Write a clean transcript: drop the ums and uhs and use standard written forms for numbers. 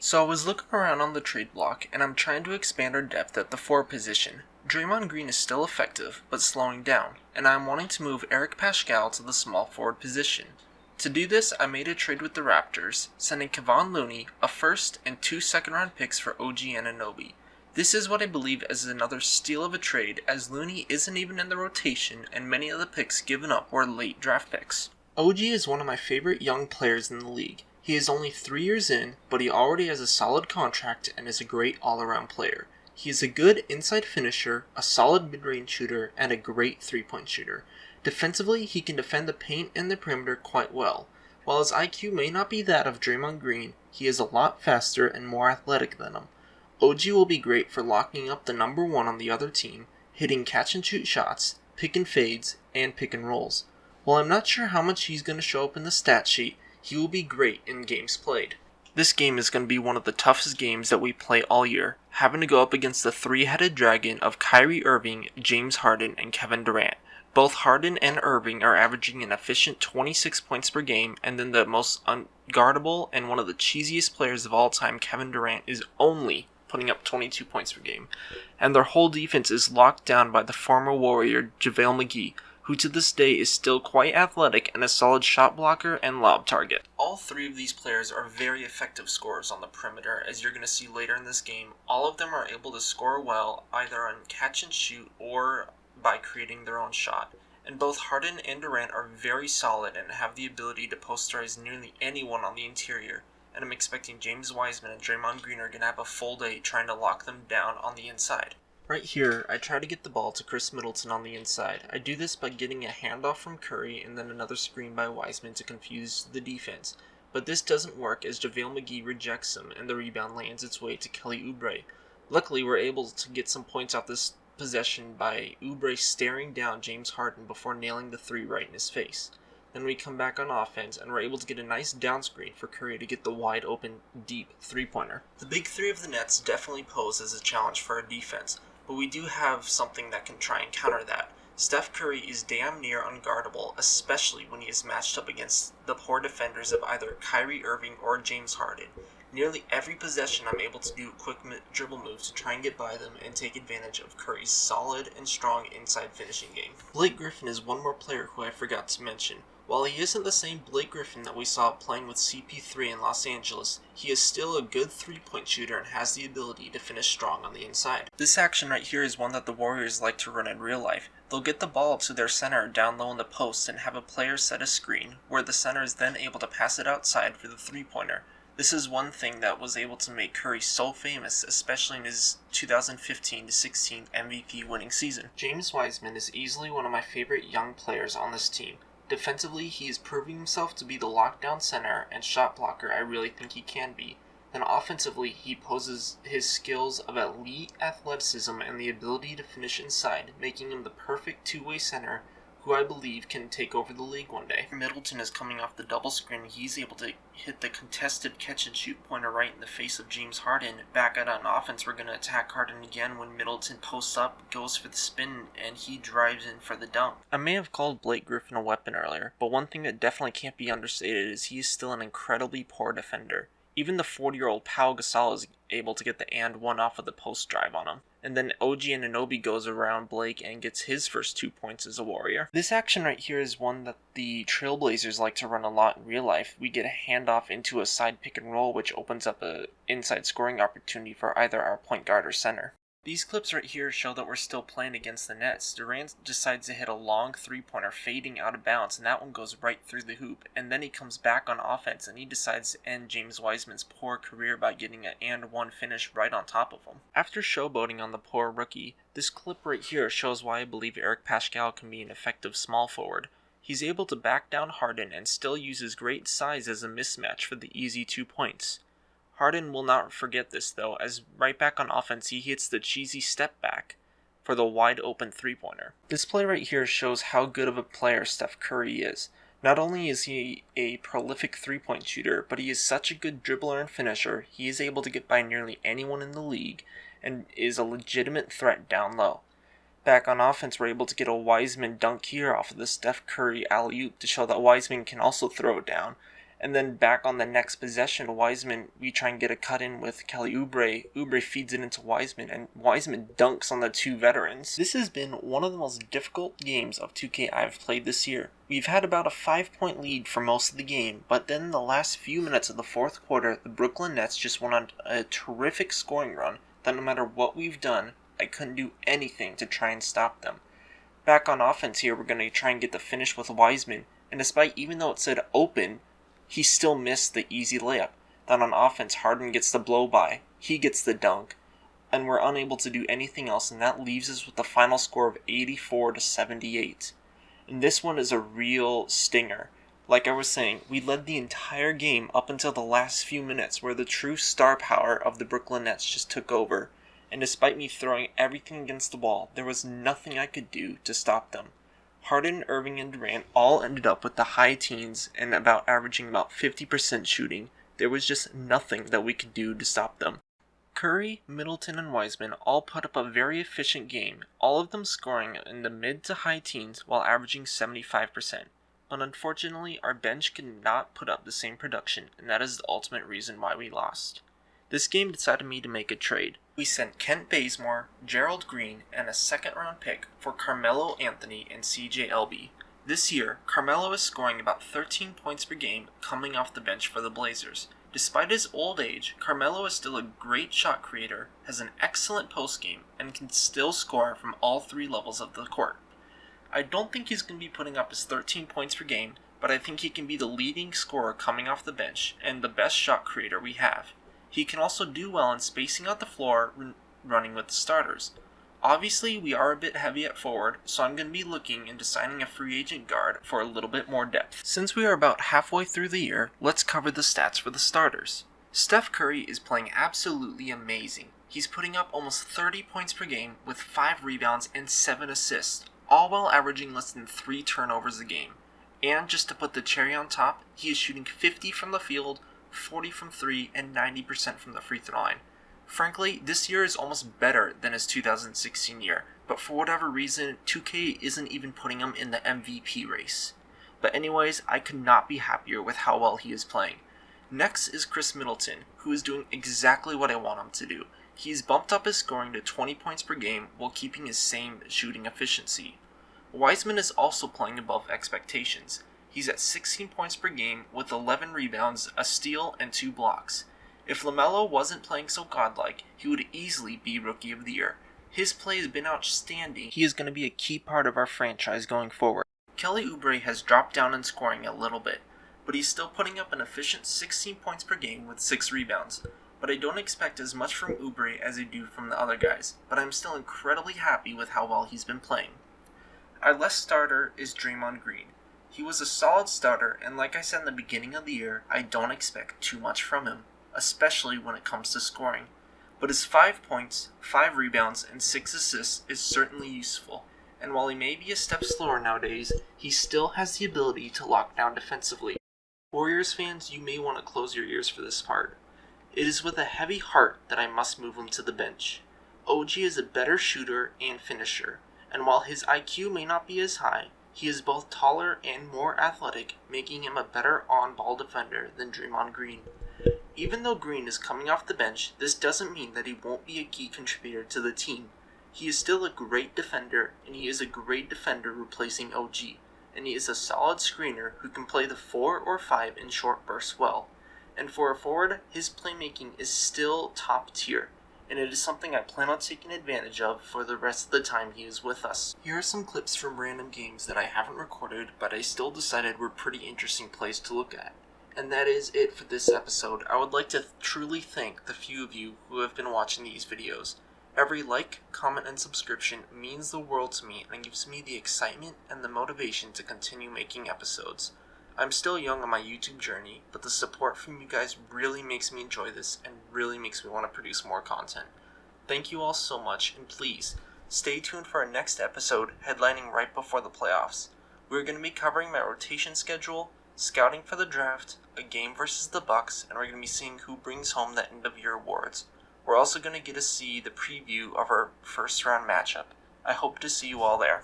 So I was looking around on the trade block, and I'm trying to expand our depth at the forward position. Draymond Green is still effective, but slowing down, and I am wanting to move Eric Paschall to the small forward position. To do this, I made a trade with the Raptors, sending Kevon Looney, a first and 2 second-round picks for OG Anunoby. This is what I believe is another steal of a trade, as Looney isn't even in the rotation, and many of the picks given up were late draft picks. OG is one of my favorite young players in the league. He is only 3 years in, but he already has a solid contract and is a great all-around player. He is a good inside finisher, a solid mid-range shooter, and a great three-point shooter. Defensively, he can defend the paint and the perimeter quite well. While his IQ may not be that of Draymond Green, he is a lot faster and more athletic than him. OG will be great for locking up the number one on the other team, hitting catch-and-shoot shots, pick and fades, and pick and rolls. While I'm not sure how much he's going to show up in the stat sheet, he will be great in games played. This game is going to be one of the toughest games that we play all year, having to go up against the three-headed dragon of Kyrie Irving, James Harden, and Kevin Durant. Both Harden and Irving are averaging an efficient 26 points per game, and then the most unguardable and one of the cheesiest players of all time, Kevin Durant, is only putting up 22 points per game. And their whole defense is locked down by the former Warrior, JaVale McGee, who to this day is still quite athletic and a solid shot blocker and lob target. All three of these players are very effective scorers on the perimeter, as you're going to see later in this game. All of them are able to score well, either on catch and shoot or by creating their own shot. And both Harden and Durant are very solid and have the ability to posterize nearly anyone on the interior. And I'm expecting James Wiseman and Draymond Green are going to have a full day trying to lock them down on the inside. Right here, I try to get the ball to Chris Middleton on the inside. I do this by getting a handoff from Curry and then another screen by Wiseman to confuse the defense. But this doesn't work as JaVale McGee rejects him and the rebound lands its way to Kelly Oubre. Luckily, we're able to get some points off this possession by Oubre staring down James Harden before nailing the three right in his face. Then we come back on offense and we're able to get a nice down screen for Curry to get the wide open, deep three-pointer. The big three of the Nets definitely pose as a challenge for our defense, but we do have something that can try and counter that. Steph Curry is damn near unguardable, especially when he is matched up against the poor defenders of either Kyrie Irving or James Harden. Nearly every possession I'm able to do a quick dribble move to try and get by them and take advantage of Curry's solid and strong inside finishing game. Blake Griffin is one more player who I forgot to mention. While he isn't the same Blake Griffin that we saw playing with CP3 in Los Angeles, he is still a good three-point shooter and has the ability to finish strong on the inside. This action right here is one that the Warriors like to run in real life. They'll get the ball to their center down low in the post and have a player set a screen, where the center is then able to pass it outside for the three-pointer. This is one thing that was able to make Curry so famous, especially in his 2015-16 MVP winning season. James Wiseman is easily one of my favorite young players on this team. Defensively, he is proving himself to be the lockdown center and shot blocker I really think he can be. Then offensively, he poses his skills of elite athleticism and the ability to finish inside, making him the perfect two-way center who I believe can take over the league one day. Middleton is coming off the double screen. He's able to hit the contested catch-and-shoot pointer right in the face of James Harden. Back out on offense, we're going to attack Harden again when Middleton posts up, goes for the spin, and he drives in for the dunk. I may have called Blake Griffin a weapon earlier, but one thing that definitely can't be understated is he is still an incredibly poor defender. Even the 40-year-old Pau Gasol is able to get the and one off of the post drive on him. And then OG Anunoby goes around Blake and gets his first 2 points as a Warrior. This action right here is one that the Trailblazers like to run a lot in real life. We get a handoff into a side pick and roll, which opens up an inside scoring opportunity for either our point guard or center. These clips right here show that we're still playing against the Nets. Durant decides to hit a long three-pointer fading out of bounds, and that one goes right through the hoop. And then he comes back on offense, and he decides to end James Wiseman's poor career by getting an and-one finish right on top of him. After showboating on the poor rookie, this clip right here shows why I believe Eric Paschall can be an effective small forward. He's able to back down Harden and still use his great size as a mismatch for the easy 2 points. Harden will not forget this though, as right back on offense he hits the cheesy step back for the wide open three-pointer. This play right here shows how good of a player Steph Curry is. Not only is he a prolific three-point shooter, but he is such a good dribbler and finisher, he is able to get by nearly anyone in the league and is a legitimate threat down low. Back on offense, we're able to get a Wiseman dunk here off of the Steph Curry alley-oop to show that Wiseman can also throw it down. And then back on the next possession, Wiseman, we try and get a cut in with Kelly Oubre. Oubre feeds it into Wiseman, and Wiseman dunks on the two veterans. This has been one of the most difficult games of 2K I've played this year. We've had about a 5-point lead for most of the game, but then in the last few minutes of the fourth quarter, the Brooklyn Nets just went on a terrific scoring run that no matter what we've done, I couldn't do anything to try and stop them. Back on offense here, we're going to try and get the finish with Wiseman, and even though it said open, he still missed the easy layup. Then on offense, Harden gets the blow by, he gets the dunk, and we're unable to do anything else, and that leaves us with the final score of 84-78. And this one is a real stinger. Like I was saying, we led the entire game up until the last few minutes where the true star power of the Brooklyn Nets just took over, and despite me throwing everything against the wall, there was nothing I could do to stop them. Harden, Irving, and Durant all ended up with the high teens and averaging about 50% shooting. There was just nothing that we could do to stop them. Curry, Middleton, and Wiseman all put up a very efficient game, all of them scoring in the mid to high teens while averaging 75%. But unfortunately, our bench could not put up the same production, and that is the ultimate reason why we lost. This game decided me to make a trade. We sent Kent Bazemore, Gerald Green, and a second-round pick for Carmelo Anthony and CJ Elby. This year, Carmelo is scoring about 13 points per game coming off the bench for the Blazers. Despite his old age, Carmelo is still a great shot creator, has an excellent post game, and can still score from all three levels of the court. I don't think he's going to be putting up his 13 points per game, but I think he can be the leading scorer coming off the bench and the best shot creator we have. He can also do well in spacing out the floor running with the starters. Obviously, we are a bit heavy at forward, so I'm going to be looking into signing a free agent guard for a little bit more depth. Since we are about halfway through the year, let's cover the stats for the starters. Steph Curry is playing absolutely amazing. He's putting up almost 30 points per game with 5 rebounds and 7 assists, all while averaging less than 3 turnovers a game. And just to put the cherry on top, he is shooting 50 from the field, 40 from 3, and 90% from the free throw line. Frankly, this year is almost better than his 2016 year, but for whatever reason, 2K isn't even putting him in the MVP race. But anyways, I could not be happier with how well he is playing. Next is Chris Middleton, who is doing exactly what I want him to do. He's bumped up his scoring to 20 points per game while keeping his same shooting efficiency. Wiseman is also playing above expectations. He's at 16 points per game with 11 rebounds, a steal, and 2 blocks. If LaMelo wasn't playing so godlike, he would easily be Rookie of the Year. His play has been outstanding. He is going to be a key part of our franchise going forward. Kelly Oubre has dropped down in scoring a little bit, but he's still putting up an efficient 16 points per game with 6 rebounds. But I don't expect as much from Oubre as I do from the other guys, but I'm still incredibly happy with how well he's been playing. Our last starter is Draymond Green. He was a solid starter, and like I said in the beginning of the year, I don't expect too much from him, especially when it comes to scoring. But his 5 points, 5 rebounds, and 6 assists is certainly useful, and while he may be a step slower nowadays, he still has the ability to lock down defensively. Warriors fans, you may want to close your ears for this part. It is with a heavy heart that I must move him to the bench. OG is a better shooter and finisher, and while his IQ may not be as high, he is both taller and more athletic, making him a better on-ball defender than Draymond Green. Even though Green is coming off the bench, this doesn't mean that he won't be a key contributor to the team. He is still a great defender, and he is a great defender replacing OG, and he is a solid screener who can play the 4 or 5 in short bursts well. And for a forward, his playmaking is still top tier, and it is something I plan on taking advantage of for the rest of the time he is with us. Here are some clips from random games that I haven't recorded, but I still decided were pretty interesting plays to look at. And that is it for this episode. I would like to truly thank the few of you who have been watching these videos. Every like, comment, and subscription means the world to me and gives me the excitement and the motivation to continue making episodes. I'm still young on my YouTube journey, but the support from you guys really makes me enjoy this and really makes me want to produce more content. Thank you all so much, and please, stay tuned for our next episode headlining right before the playoffs. We're going to be covering my rotation schedule, scouting for the draft, a game versus the Bucks, and we're going to be seeing who brings home the end-of-year awards. We're also going to get to see the preview of our first-round matchup. I hope to see you all there.